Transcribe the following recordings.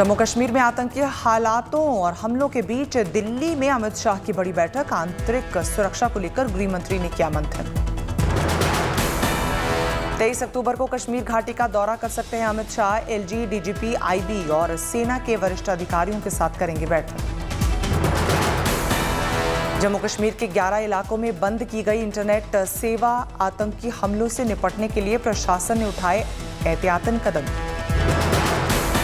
जम्मू कश्मीर में आतंकी हालातों और हमलों के बीच दिल्ली में अमित शाह की बड़ी बैठक। आंतरिक सुरक्षा को लेकर गृह मंत्री ने किया मंथन। 23 अक्टूबर को कश्मीर घाटी का दौरा कर सकते हैं Amit Shah. LG, DGP, IB और सेना के वरिष्ठ अधिकारियों के साथ करेंगे बैठक। जम्मू कश्मीर के 11 इलाकों में बंद की गई इंटरनेट सेवा। आतंकी हमलों से निपटने के लिए प्रशासन ने उठाए एहतियातन कदम।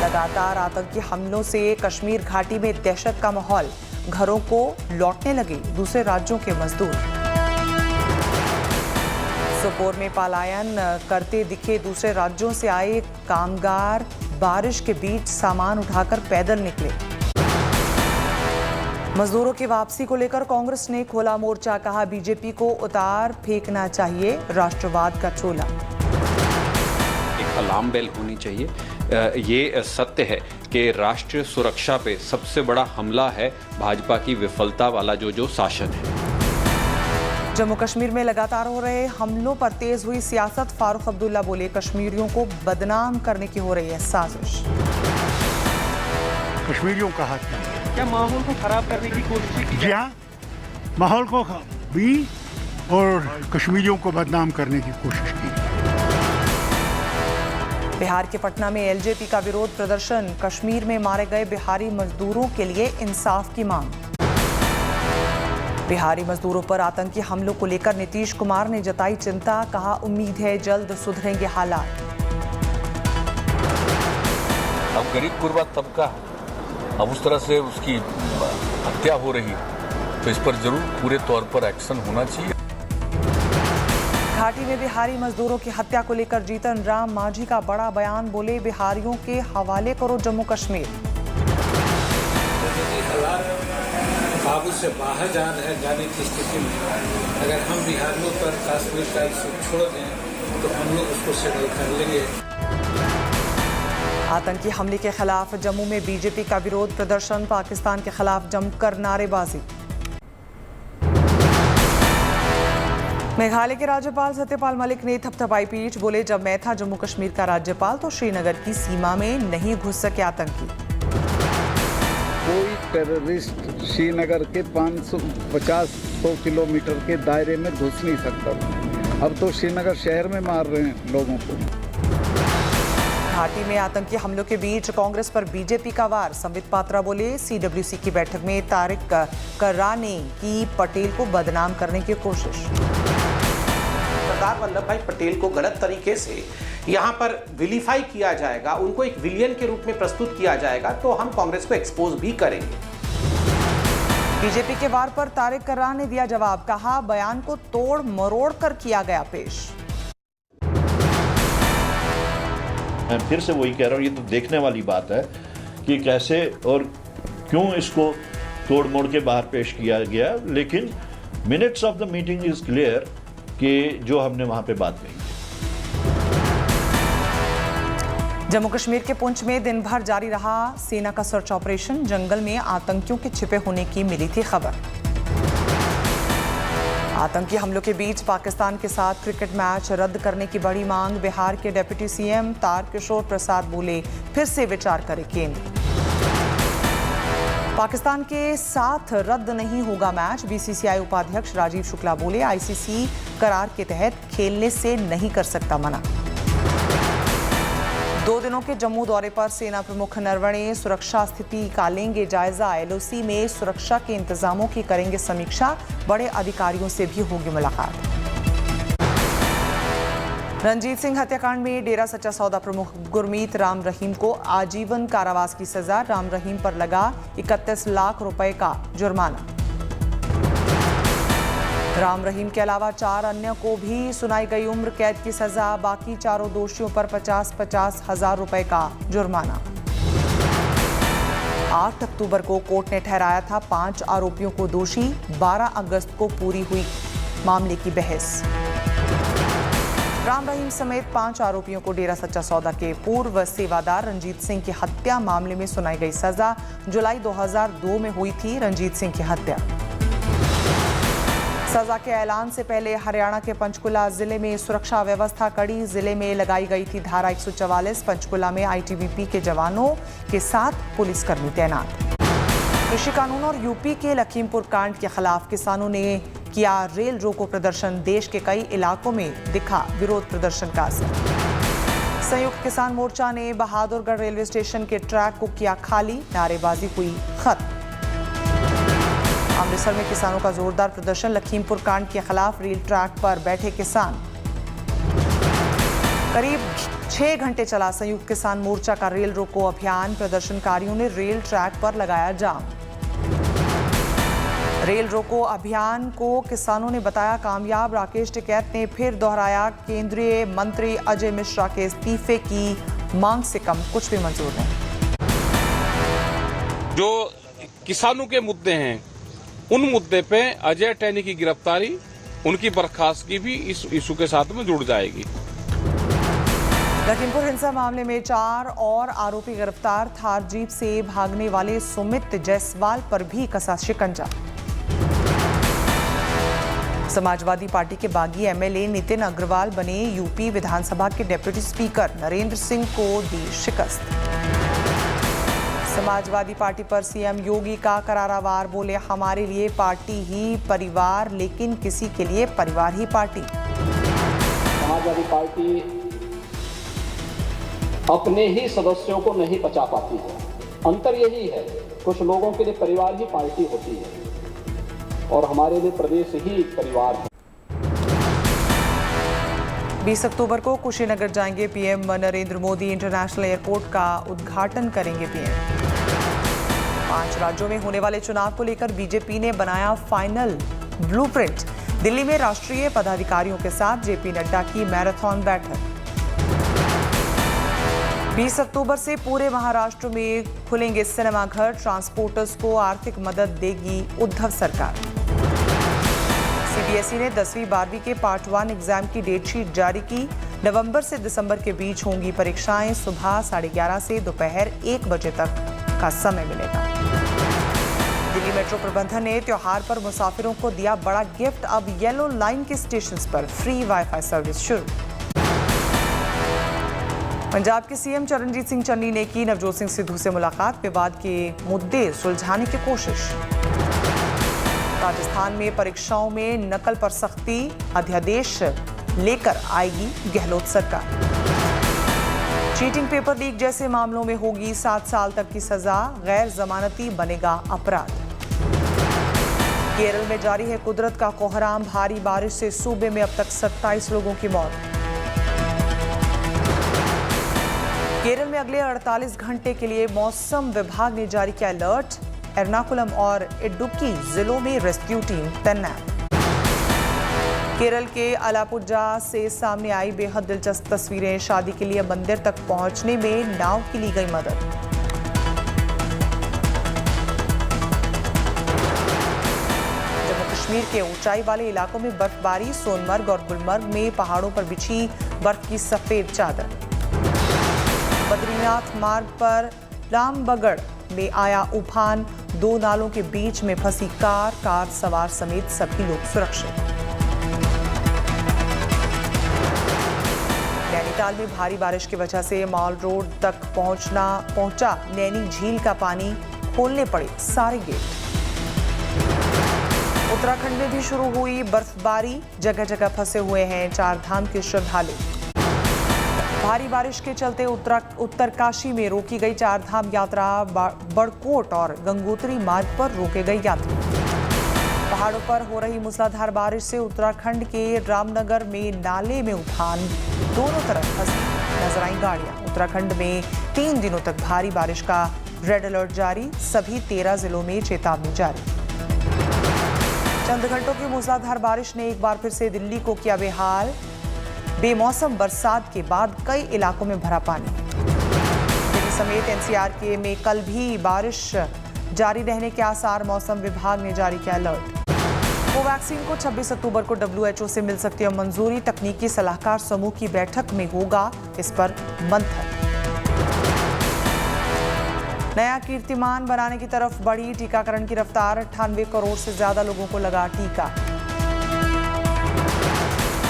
लगातार आतंकी हमलों से कश्मीर घाटी में दहशत का माहौल। घरों को लौटने लगे दूसरे राज्यों के मजदूर। सोपोर में पलायन करते दिखे दूसरे राज्यों से आए कामगार। बारिश के बीच सामान उठाकर पैदल निकले। मजदूरों की वापसी को लेकर कांग्रेस ने खोला मोर्चा। कहा, बीजेपी को उतार फेंकना चाहिए राष्ट्रवाद का चोला। एक अलार्म बेल होनी चाहिए। ये सत्य है कि राष्ट्रीय सुरक्षा पे सबसे बड़ा हमला है भाजपा की विफलता वाला जो शासन है। जम्मू कश्मीर में लगातार हो रहे हमलों पर तेज हुई सियासत। फारूक अब्दुल्ला बोले, कश्मीरियों को बदनाम करने की हो रही है साजिश। कश्मीरियों का हाथ नहीं है। क्या माहौल को खराब करने की कोशिश की? जी हाँ, माहौल को भी और कश्मीरियों को बदनाम करने की कोशिश की। बिहार के पटना में एलजेपी का विरोध प्रदर्शन। कश्मीर में मारे गए बिहारी मजदूरों के लिए इंसाफ की मांग। बिहारी मजदूरों पर आतंकी हमलों को लेकर नीतीश कुमार ने जताई चिंता। कहा, उम्मीद है जल्द सुधरेंगे हालात। अब गरीब गुरबा तबका अब उस तरह से उसकी हत्या हो रही, तो इस पर जरूर पूरे तौर पर एक्शन होना चाहिए। घाटी में बिहारी मजदूरों की हत्या को लेकर जीतन राम मांझी का बड़ा बयान। बोले, बिहारियों के हवाले करो जम्मू कश्मीर। काबू से बाहर जाने की स्थिति में अगर हम बिहारियों पर कश्मीर का इशू छोड़ दें तो हम लोग उसको सेटल कर लेंगे। आतंकी हमले के खिलाफ जम्मू में बीजेपी का विरोध प्रदर्शन। पाकिस्तान के खिलाफ जमकर नारेबाजी। मेघालय के राज्यपाल सत्यपाल मलिक ने थपथपाई पीठ। बोले, जब मैं था जम्मू कश्मीर का राज्यपाल तो श्रीनगर की सीमा में नहीं घुस सके आतंकी। कोई टेररिस्ट श्रीनगर के 550-100 किलोमीटर के दायरे में घुस नहीं सकता। अब तो श्रीनगर शहर में मार रहे हैं लोगों को। घाटी में आतंकी हमलों के बीच कांग्रेस पर बीजेपी का वार। संबित पात्रा बोले, सीडब्ल्यूसी की बैठक में तारिक कर्रा ने की पटेल को बदनाम करने की कोशिश। सरदार वल्लभ भाई पटेल को गलत तरीके से यहाँ पर विलीफाई किया जाएगा, उनको एक विलियन के रूप में प्रस्तुत किया जाएगा, तो हम कांग्रेस को एक्सपोज भी करेंगे। बीजेपी के वार पर तारिक कर्रा ने दिया जवाब। कहा, बयान को तोड़ मरोड़ कर किया गया पेश। मैं फिर से वही कह रहा हूँ, ये तो देखने वाली बात है कि कैसे और क्यों इसको तोड़ मोड़ के बाहर पेश किया गया। लेकिन minutes of the meeting is clear कि जो हमने वहां पे बात कही। जम्मू कश्मीर के पुंछ में दिन भर जारी रहा सेना का सर्च ऑपरेशन। जंगल में आतंकियों के छिपे होने की मिली थी खबर। आतंकी हमलों के बीच पाकिस्तान के साथ क्रिकेट मैच रद्द करने की बड़ी मांग। बिहार के डिप्टी सीएम तारकिशोर प्रसाद बोले, फिर से विचार करे केंद्र। पाकिस्तान के साथ रद्द नहीं होगा मैच। बीसीसीआई उपाध्यक्ष राजीव शुक्ला बोले, आईसीसी करार के तहत खेलने से नहीं कर सकता मना। 2 दिनों के जम्मू दौरे पर सेना प्रमुख नरवणे सुरक्षा स्थिति का लेंगे जायजा। एलओसी में सुरक्षा के इंतजामों की करेंगे समीक्षा। बड़े अधिकारियों से भी होगी मुलाकात। रणजीत सिंह हत्याकांड में डेरा सच्चा सौदा प्रमुख गुरमीत राम रहीम को आजीवन कारावास की सजा। राम रहीम पर लगा 31 लाख रुपए का जुर्माना। राम रहीम के अलावा 4 अन्य को भी सुनाई गई उम्र कैद की सजा। बाकी चारों दोषियों पर 50-50 हजार रुपए का जुर्माना। 8 अक्टूबर को कोर्ट ने ठहराया था 5 आरोपियों को दोषी। 12 अगस्त को पूरी हुई मामले की बहस। राम रहीम समेत 5 आरोपियों को डेरा सच्चा सौदा के पूर्व सेवादार रंजीत सिंह की हत्या मामले में सुनाई गई सजा। जुलाई 2002 में हुई थी रंजीत सिंह की हत्या। सजा के ऐलान से पहले हरियाणा के पंचकुला जिले में सुरक्षा व्यवस्था कड़ी। जिले में लगाई गई थी धारा 144। पंचकुला में आईटीबीपी के जवानों के साथ पुलिसकर्मी तैनात। कृषि कानून और यूपी के लखीमपुर कांड के खिलाफ किसानों ने किया रेल रोको प्रदर्शन। देश के कई इलाकों में दिखा विरोध प्रदर्शन का असर। संयुक्त किसान मोर्चा ने बहादुरगढ़ रेलवे स्टेशन के ट्रैक को किया खाली। नारेबाजी हुई खत्म। अमृतसर में किसानों का जोरदार प्रदर्शन। लखीमपुर कांड के खिलाफ रेल ट्रैक पर बैठे किसान। करीब 6 घंटे चला संयुक्त किसान मोर्चा का रेल रोको अभियान। प्रदर्शनकारियों ने रेल ट्रैक पर लगाया जाम। रेल रोको अभियान को किसानों ने बताया कामयाब। राकेश टिकैत ने फिर दोहराया केंद्रीय मंत्री अजय मिश्रा के इस्तीफे की मांग से कम कुछ भी मंजूर नहीं। जो किसानों के मुद्दे हैं उन मुद्दे पे अजय टैनी की गिरफ्तारी, उनकी बर्खास्तगी भी इस इशू के साथ में जुड़ जाएगी। लखीमपुर हिंसा मामले में 4 और आरोपी गिरफ्तार। थार जीप से भागने वाले सुमित जायसवाल पर भी कसा शिकंजा। समाजवादी पार्टी के बागी एमएलए नितिन अग्रवाल बने यूपी विधानसभा के डिप्टी स्पीकर। नरेंद्र सिंह को दी शिकस्त। समाजवादी पार्टी पर सीएम योगी का करारा वार। बोले हमारे लिए पार्टी ही परिवार, लेकिन किसी के लिए परिवार ही पार्टी। समाजवादी पार्टी अपने ही सदस्यों को नहीं बचा पाती है। अंतर यही है, कुछ लोगों के लिए परिवार ही पार्टी होती है और हमारे लिए प्रदेश ही परिवार है। 20 अक्टूबर को कुशीनगर जाएंगे PM Narendra Modi. International airport का उद्घाटन करेंगे पीएम। 5 राज्यों में होने वाले चुनाव को लेकर बीजेपी ने बनाया फाइनल ब्लूप्रिंट। दिल्ली में राष्ट्रीय पदाधिकारियों के साथ जेपी नड्डा की मैराथन बैठक। 20 अक्टूबर से पूरे महाराष्ट्र में खुलेंगे सिनेमाघर। ट्रांसपोर्टर्स को आर्थिक मदद देगी उद्धव सरकार। सीबीएसई ने 10वीं 12वीं के पार्ट 1 एग्जाम की डेटशीट जारी की। नवंबर से दिसंबर के बीच होंगी परीक्षाएं। सुबह 11:30 से दोपहर 1 बजे तक का समय मिलेगा। दिल्ली मेट्रो प्रबंधन ने त्योहार पर मुसाफिरों को दिया बड़ा गिफ्ट। अब येलो लाइन के स्टेशंस पर फ्री वाईफाई सर्विस शुरू। पंजाब के सीएम चरणजीत सिंह चन्नी ने की नवजोत सिंह सिद्धू से मुलाकात। विवाद के मुद्दे सुलझाने की कोशिश। राजस्थान में परीक्षाओं में नकल पर सख्ती। अध्यादेश लेकर आएगी गहलोत सरकार। चीटिंग, पेपर लीक जैसे मामलों में होगी 7 साल तक की सजा। गैर जमानती बनेगा अपराध। केरल में जारी है कुदरत का कोहराम। भारी बारिश से सूबे में अब तक 27 लोगों की मौत। केरल में अगले 48 घंटे के लिए मौसम विभाग ने जारी किया अलर्ट। एर्नाकुलम और इडुक्की जिलों में रेस्क्यू टीम तैनात। केरल के अलापुझा से सामने आई बेहद दिलचस्प तस्वीरें। शादी के लिए मंदिर तक पहुंचने में नाव की ली गई मदद। जम्मू कश्मीर के ऊंचाई वाले इलाकों में बर्फबारी। सोनमर्ग और गुलमर्ग में पहाड़ों पर बिछी बर्फ की सफेद चादर। बद्रीनाथ मार्ग पर रामबगड़ में आया उफान। 2 नालों के बीच में फंसी कार सवार समेत सभी लोग सुरक्षित। नैनीताल में भारी बारिश की वजह से मॉल रोड तक पहुंचा नैनी झील का पानी। खोलने पड़े सारे गेट। उत्तराखंड में भी शुरू हुई बर्फबारी। जगह जगह फंसे हुए हैं 4 धाम के श्रद्धालु। भारी बारिश के चलते उत्तरकाशी में रोकी गई 4 धाम यात्रा। बड़कोट और गंगोत्री मार्ग पर रोके गए यात्री। पहाड़ों पर हो रही मूसलाधार बारिश से उत्तराखंड के रामनगर में नाले में उफान। दोनों तरफ फंसी नजर आई गाड़ियां। उत्तराखंड में 3 दिनों तक भारी बारिश का रेड अलर्ट जारी। सभी 13 जिलों में चेतावनी जारी। चंद घंटों की मूसलाधार बारिश ने एक बार फिर से दिल्ली को किया बेहाल। बेमौसम बरसात के बाद कई इलाकों में भरा पानी। दिल्ली समेत एनसीआर के में कल भी बारिश जारी रहने के आसार। मौसम विभाग ने जारी किया अलर्ट। कोवैक्सीन को 26 अक्टूबर को WHO से मिल सकती है मंजूरी। तकनीकी सलाहकार समूह की बैठक में होगा इस पर मंथन। नया कीर्तिमान बनाने की तरफ बढ़ी टीकाकरण की रफ्तार। 98 करोड़ से ज्यादा लोगों को लगा टीका।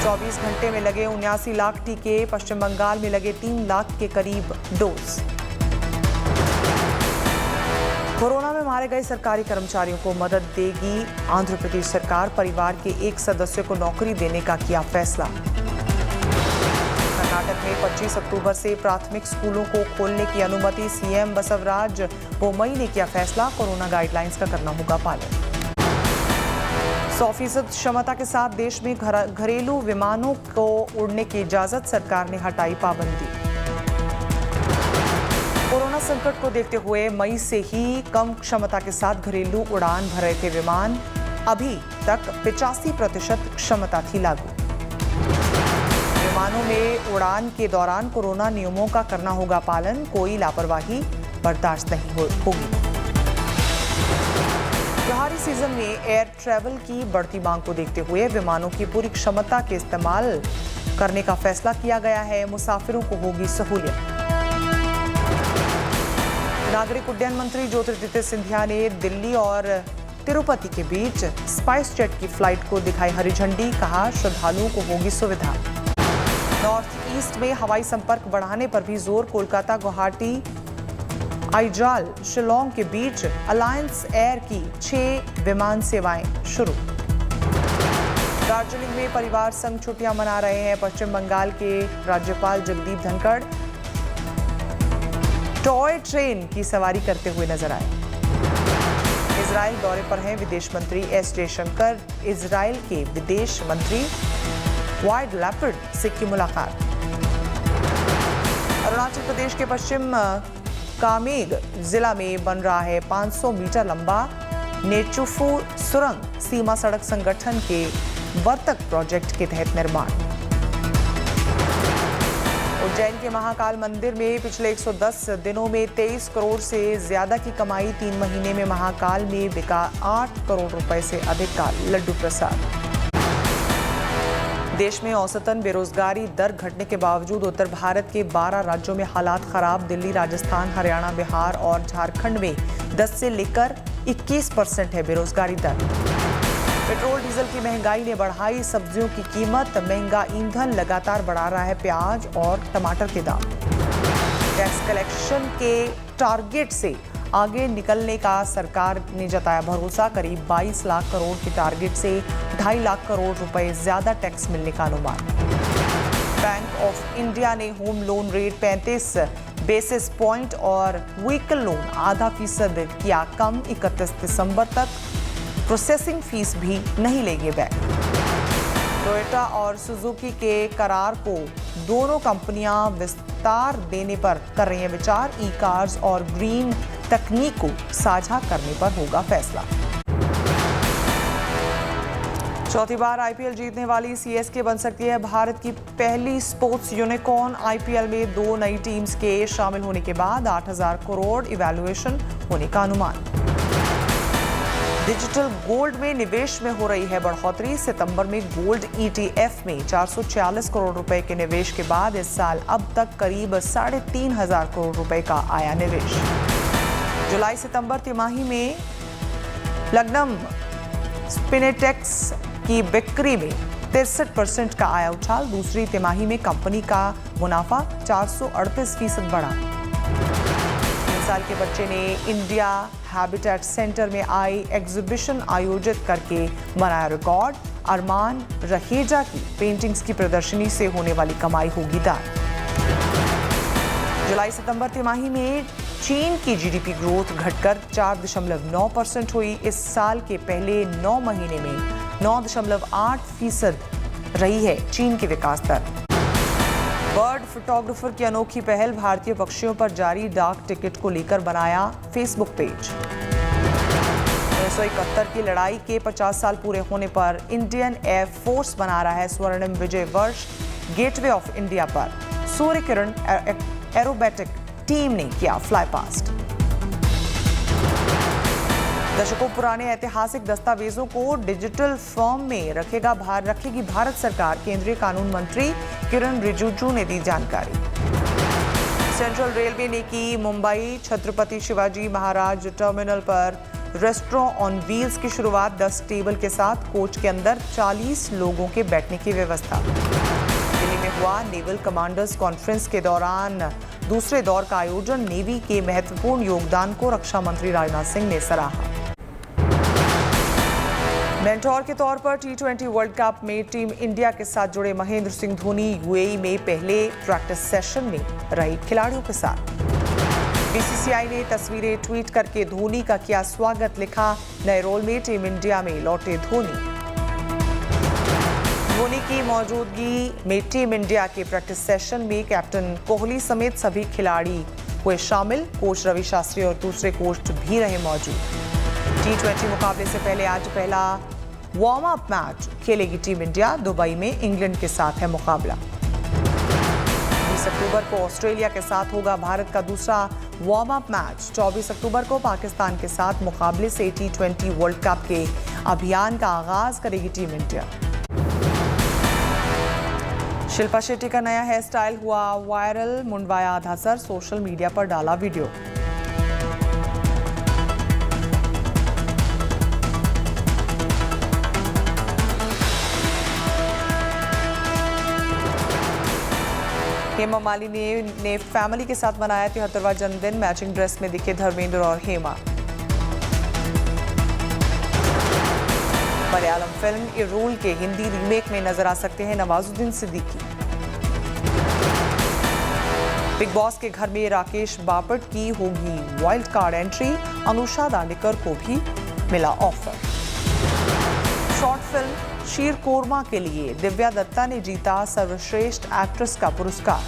24 घंटे में लगे 79 लाख टीके, पश्चिम बंगाल में लगे 3 लाख के करीब डोज। कोरोना में मारे गए सरकारी कर्मचारियों को मदद देगी आंध्र प्रदेश सरकार, परिवार के एक सदस्य को नौकरी देने का किया फैसला। कर्नाटक में 25 अक्टूबर से प्राथमिक स्कूलों को खोलने की अनुमति, सीएम बसवराज बोम्मई ने किया फैसला, कोरोना गाइडलाइंस का करना होगा पालन। 100% क्षमता के साथ देश में घरेलू विमानों को उड़ने की इजाजत, सरकार ने हटाई पाबंदी। कोरोना संकट को देखते हुए मई से ही कम क्षमता के साथ घरेलू उड़ान भर रहे थे विमान, अभी तक 85% क्षमता थी लागू। विमानों में उड़ान के दौरान कोरोना नियमों का करना होगा पालन, कोई लापरवाही बर्दाश्त नहीं होगी। त्योहारी सीजन में एयर ट्रैवल की बढ़ती मांग को देखते हुए विमानों की पूरी क्षमता के इस्तेमाल करने का फैसला किया गया है, मुसाफिरों को होगी सहूलियत। नागरिक उड्डयन मंत्री ज्योतिरादित्य सिंधिया ने दिल्ली और तिरुपति के बीच स्पाइस जेट की फ्लाइट को दिखाई हरी झंडी, कहा श्रद्धालुओं को होगी सुविधा। नॉर्थ ईस्ट में हवाई संपर्क बढ़ाने पर भी जोर, कोलकाता, गुवाहाटी, आइजॉल, शिलोंग के बीच अलायंस एयर की 6 विमान सेवाएं शुरू। दार्जिलिंग में परिवार संग छुट्टियां मना रहे हैं पश्चिम बंगाल के राज्यपाल जगदीप धनखड़, टॉय ट्रेन की सवारी करते हुए नजर आए। इजराइल दौरे पर हैं विदेश मंत्री एस जयशंकर, इजराइल के विदेश मंत्री वाइड लेपर्ड से की मुलाकात। अरुणाचल प्रदेश के पश्चिम कामेंग जिला में बन रहा है 500 मीटर लंबा नेचुफू सुरंग, सीमा सड़क संगठन के वर्तक प्रोजेक्ट के तहत निर्माण। उज्जैन के महाकाल मंदिर में पिछले 110 दिनों में 23 करोड़ से ज्यादा की कमाई, 3 महीने में महाकाल में बिका 8 करोड़ रुपए से अधिक का लड्डू प्रसाद। देश में औसतन बेरोजगारी दर घटने के बावजूद उत्तर भारत के 12 राज्यों में हालात खराब, दिल्ली, राजस्थान, हरियाणा, बिहार और झारखंड में 10 से लेकर 21% है बेरोजगारी दर। पेट्रोल डीजल की महंगाई ने बढ़ाई सब्जियों की कीमत, महंगा ईंधन लगातार बढ़ा रहा है प्याज और टमाटर के दाम। टैक्स कलेक्शन के टारगेट से आगे निकलने का सरकार ने जताया भरोसा, करीब 22 लाख करोड़ के टारगेट से 2.5 लाख करोड़ रुपए ज्यादा टैक्स मिलने का अनुमान। बैंक ऑफ इंडिया ने home loan rate 35 basis point और व्हीकल लोन आधा फीसद किया कम, 31 दिसंबर तक प्रोसेसिंग फीस भी नहीं लेंगे बैंक। टोयोटा और सुजुकी के करार को दोनों कंपनियां विस्तार देने पर कर रही हैं विचार, ई कार्स और ग्रीन तकनीक को साझा करने पर होगा फैसला। चौथी बार आईपीएल जीतने वाली सीएसके बन सकती है भारत की पहली स्पोर्ट्स यूनिकॉर्न। आईपीएल में 2 नई टीम्स के शामिल होने के बाद 8,000 करोड़ इवैल्यूएशन होने का अनुमान। डिजिटल गोल्ड में निवेश में हो रही है बढ़ोतरी, सितंबर में गोल्ड ईटीएफ में 446 करोड़ रुपए के निवेश के बाद इस साल अब तक करीब 3,500 करोड़ रुपए का आया निवेश। जुलाई सितंबर तिमाही में प्लैटिनम स्पिनेटेक्स की बिक्री में 63% का आया उछाल, दूसरी तिमाही में कंपनी का मुनाफा 438% बढ़ा। 3 साल के बच्चे ने इंडिया हैबिटेट सेंटर में आई एग्जीबिशन आयोजित करके बनाया रिकॉर्ड, अरमान रहेजा की पेंटिंग्स की प्रदर्शनी से होने वाली कमाई होगी दान। जुलाई सितंबर तिमाही में चीन की जीडीपी ग्रोथ घटकर 4.9% हुई, इस साल के पहले 9 महीने में 9.8% रही है चीन की विकास दर। बर्ड फोटोग्राफर की अनोखी पहल, भारतीय पक्षियों पर जारी डाक टिकट को लेकर बनाया फेसबुक पेज। 1971 की लड़ाई के 50 साल पूरे होने पर इंडियन एयरफोर्स बना रहा है स्वर्णिम विजय वर्ष। गेटवे ऑफ इंडिया पर सूर्य किरण एरोबेटिक टीम ने किया फ्लाई पास्ट। दशकों पुराने ऐतिहासिक दस्तावेजों को डिजिटल फॉर्म में रखेगी भारत सरकार, केंद्रीय कानून मंत्री किरण रिजिजू ने दी जानकारी। सेंट्रल रेलवे ने की मुंबई छत्रपति शिवाजी महाराज टर्मिनल पर रेस्टोरेंट ऑन व्हील्स की शुरुआत 10 टेबल के साथ कोच के अंदर 40 लोगों के बैठने की व्यवस्था। दिल्ली में हुआ नेवल कमांडर्स कॉन्फ्रेंस के दौरान दूसरे दौर का आयोजन। नेवी के महत्वपूर्ण योगदान को रक्षा मंत्री राजनाथ सिंह ने सराहा। मेंटोर के तौर पर T20 वर्ल्ड कप में टीम इंडिया के साथ जुड़े महेंद्र सिंह धोनी यूएई में पहले प्रैक्टिस सेशन में रहे खिलाड़ियों के साथ। बीसीसीआई ने तस्वीरें ट्वीट करके धोनी का किया स्वागत, लिखा नए रोल में टीम इंडिया में लौटे धोनी। धोनी की मौजूदगी में टीम इंडिया के प्रैक्टिस सेशन में कैप्टन कोहली समेत सभी खिलाड़ी हुए शामिल। कोच रवि शास्त्री और दूसरे कोच भी रहे मौजूद। T20 मुकाबले से पहले आज पहला वार्म अप मैच खेलेगी टीम इंडिया। दुबई में इंग्लैंड के साथ है मुकाबला। 20 अक्टूबर को ऑस्ट्रेलिया के साथ होगा भारत का दूसरा वार्म अप मैच। 24 अक्टूबर को पाकिस्तान के साथ मुकाबले से T20 वर्ल्ड कप के अभियान का आगाज करेगी टीम इंडिया। शिल्पा शेट्टी का नया हेयर स्टाइल हुआ वायरल। मुंडवाया आधा सर, सोशल मीडिया पर डाला वीडियो। हेमा मालिनी ने फैमिली के साथ मनाया 73वां जन्मदिन। मैचिंग ड्रेस में दिखे धर्मेंद्र और Hema. Malayalam film a rule के हिंदी रीमेक में नजर आ सकते हैं नवाजुद्दीन सिद्दीकी। बिग बॉस के घर में राकेश बापट की होगी wild card entry. Anusha Dandekar को भी मिला ऑफर। शॉर्ट फिल्म शीर कोरमा के लिए दिव्या दत्ता ने जीता सर्वश्रेष्ठ एक्ट्रेस का पुरस्कार।